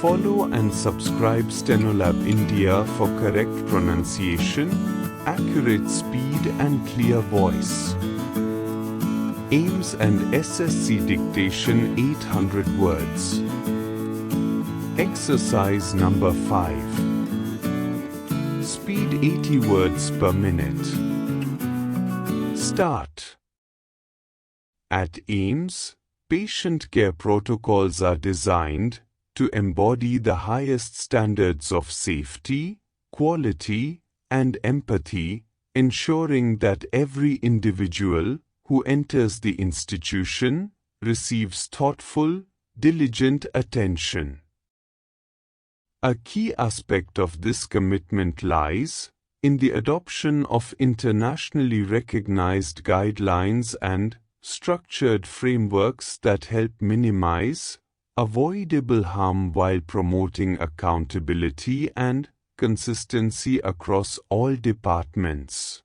Follow and subscribe Stenolab India for correct pronunciation, accurate speed and clear voice. AIIMS and SSC Dictation 800 words. Exercise number 5. Speed 80 words per minute. Start. At AIIMS, patient care protocols are designed to embody the highest standards of safety, quality, and empathy, ensuring that every individual who enters the institution receives thoughtful, diligent attention. A key aspect of this commitment lies in the adoption of internationally recognized guidelines and structured frameworks that help minimize avoidable harm while promoting accountability and consistency across all departments.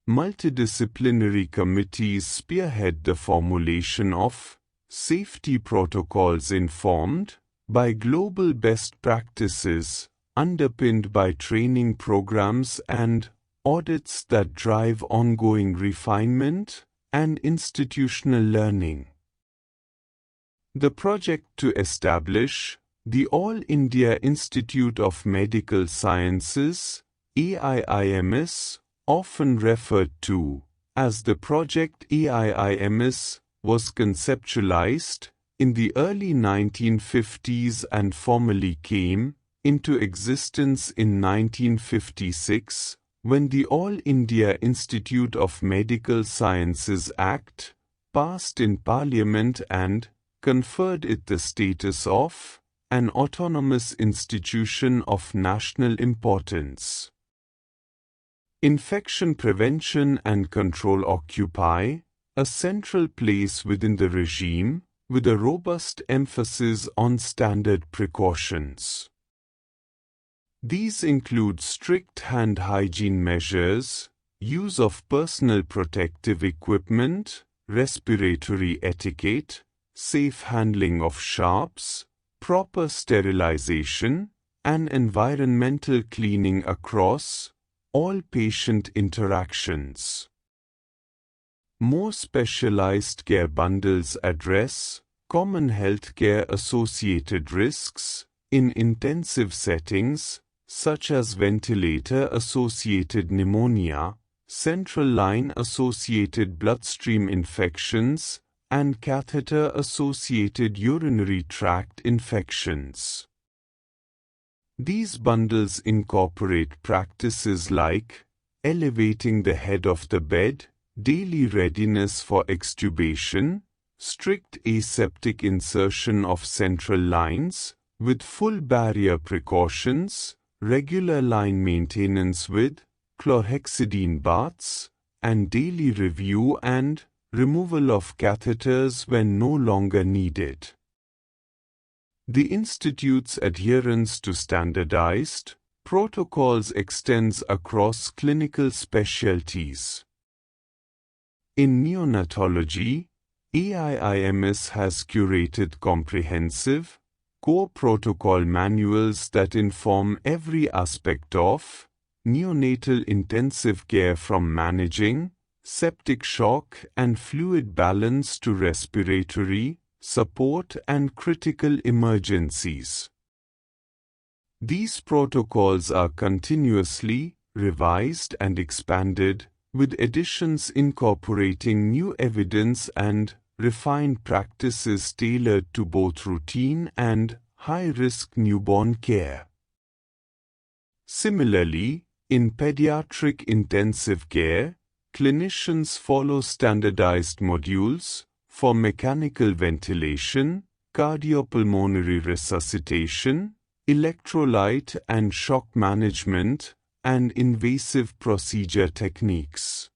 Multidisciplinary committees spearhead the formulation of safety protocols informed by global best practices, underpinned by training programs and audits that drive ongoing refinement and institutional learning. The project to establish the All India Institute of Medical Sciences, AIIMS, often referred to as the Project AIIMS, was conceptualized in the early 1950s and formally came into existence in 1956, when the All India Institute of Medical Sciences Act passed in Parliament and conferred it the status of an autonomous institution of national importance. Infection prevention and control occupy a central place within the regime, with a robust emphasis on standard precautions. These include strict hand hygiene measures, use of personal protective equipment, respiratory etiquette, safe handling of sharps, proper sterilization, and environmental cleaning across all patient interactions. More specialized care bundles address common healthcare associated risks in intensive settings such as ventilator-associated pneumonia, central line-associated bloodstream infections, and catheter-associated urinary tract infections. These bundles incorporate practices like elevating the head of the bed, daily readiness for extubation, strict aseptic insertion of central lines with full barrier precautions, regular line maintenance with chlorhexidine baths, and daily review and removal of catheters when no longer needed. The Institute's adherence to standardized protocols extends across clinical specialties. In neonatology, AIIMS has curated comprehensive, core protocol manuals that inform every aspect of neonatal intensive care, from managing septic shock and fluid balance to respiratory support and critical emergencies. These protocols are continuously revised and expanded, with additions incorporating new evidence and refined practices tailored to both routine and high-risk newborn care. Similarly, in pediatric intensive care, clinicians follow standardized modules for mechanical ventilation, cardiopulmonary resuscitation, electrolyte and shock management, and invasive procedure techniques.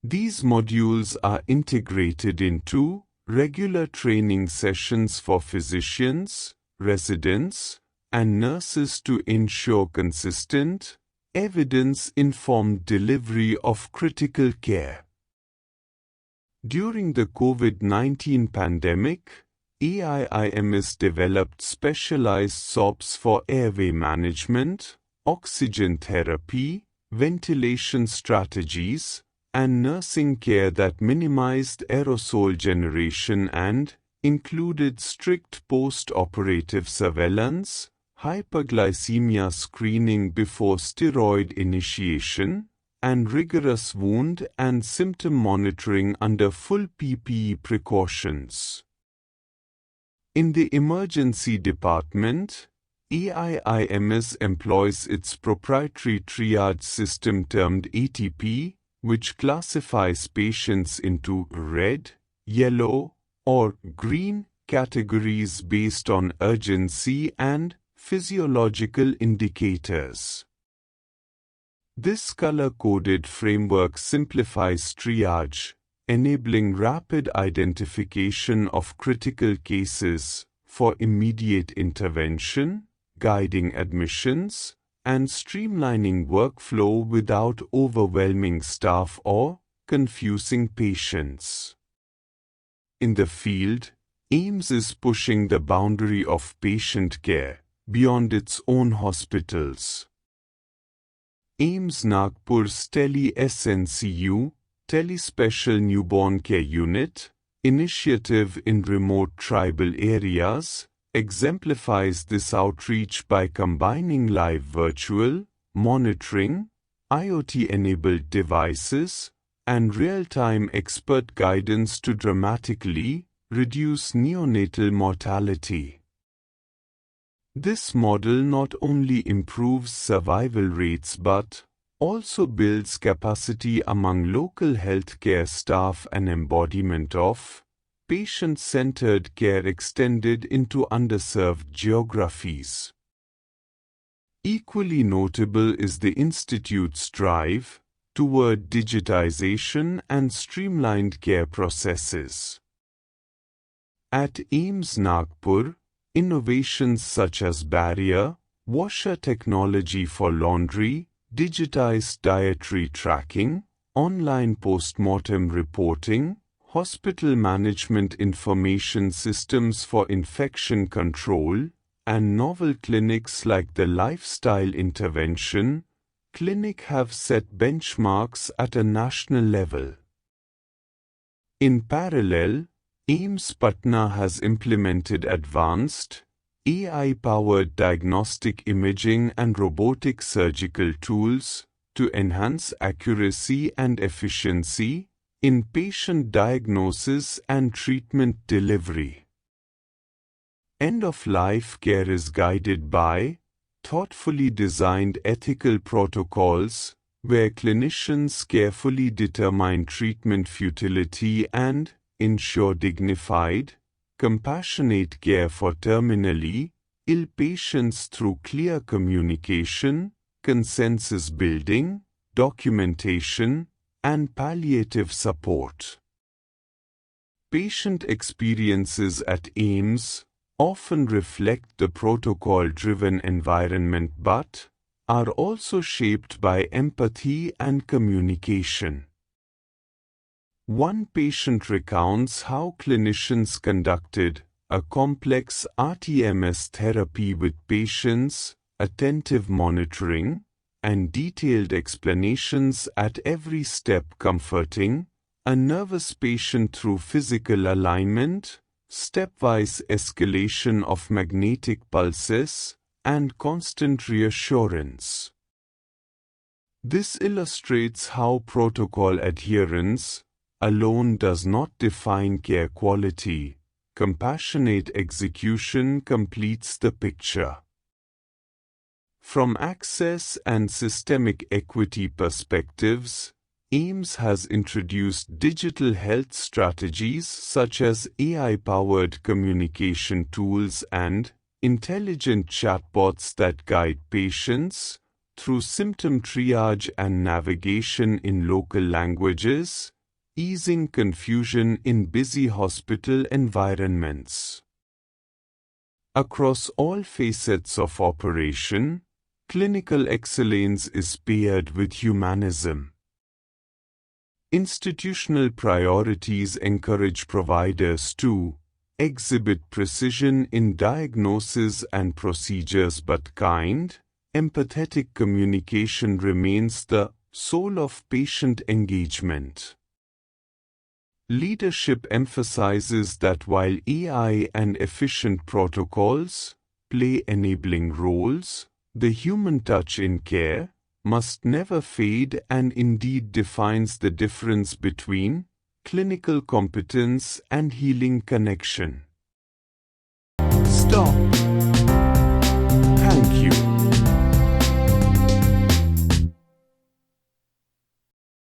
These modules are integrated into regular training sessions for physicians, residents, and nurses to ensure consistent, evidence-informed delivery of critical care. During the COVID-19 pandemic, AIIMS developed specialized SOPs for airway management, oxygen therapy, ventilation strategies, and nursing care that minimized aerosol generation and included strict post-operative surveillance, hyperglycemia screening before steroid initiation, and rigorous wound and symptom monitoring under full PPE precautions. In the emergency department, AIIMS employs its proprietary triage system termed ATP, which classifies patients into red, yellow, or green categories based on urgency and physiological indicators. This color-coded framework simplifies triage, enabling rapid identification of critical cases for immediate intervention, guiding admissions, and streamlining workflow without overwhelming staff or confusing patients. In the field, AIIMS is pushing the boundary of patient care beyond its own hospitals. AIIMS Nagpur's Tele-SNCU, Tele-Special Newborn Care Unit, initiative in remote tribal areas, exemplifies this outreach by combining live virtual monitoring, IoT-enabled devices, and real-time expert guidance to dramatically reduce neonatal mortality. This model not only improves survival rates but also builds capacity among local healthcare staff and embodiment of patient-centered care extended into underserved geographies. Equally notable is the Institute's drive toward digitization and streamlined care processes. At AIIMS Nagpur, innovations such as barrier washer technology for laundry, digitized dietary tracking, online post-mortem reporting, hospital management information systems for infection control, and novel clinics like the Lifestyle Intervention Clinic have set benchmarks at a national level. In parallel, AIIMS Patna has implemented advanced, AI-powered diagnostic imaging and robotic surgical tools to enhance accuracy and efficiency in patient diagnosis and treatment delivery. End-of-life care is guided by thoughtfully designed ethical protocols where clinicians carefully determine treatment futility and ensure dignified, compassionate care for terminally ill patients through clear communication, consensus building, documentation, and palliative support. Patient experiences at AIIMS often reflect the protocol-driven environment but are also shaped by empathy and communication. One patient recounts how clinicians conducted a complex RTMS therapy with patients, attentive monitoring, and detailed explanations at every step, comforting a nervous patient through physical alignment, stepwise escalation of magnetic pulses, and constant reassurance. This illustrates how protocol adherence alone does not define care quality. Compassionate execution completes the picture. From access and systemic equity perspectives, AIIMS has introduced digital health strategies such as AI-powered communication tools and intelligent chatbots that guide patients through symptom triage and navigation in local languages, easing confusion in busy hospital environments. Across all facets of operation, clinical excellence is paired with humanism. Institutional priorities encourage providers to exhibit precision in diagnosis and procedures, but kind, empathetic communication remains the soul of patient engagement. Leadership emphasizes that while AI and efficient protocols play enabling roles, the human touch in care must never fade and indeed defines the difference between clinical competence and healing connection. Stop.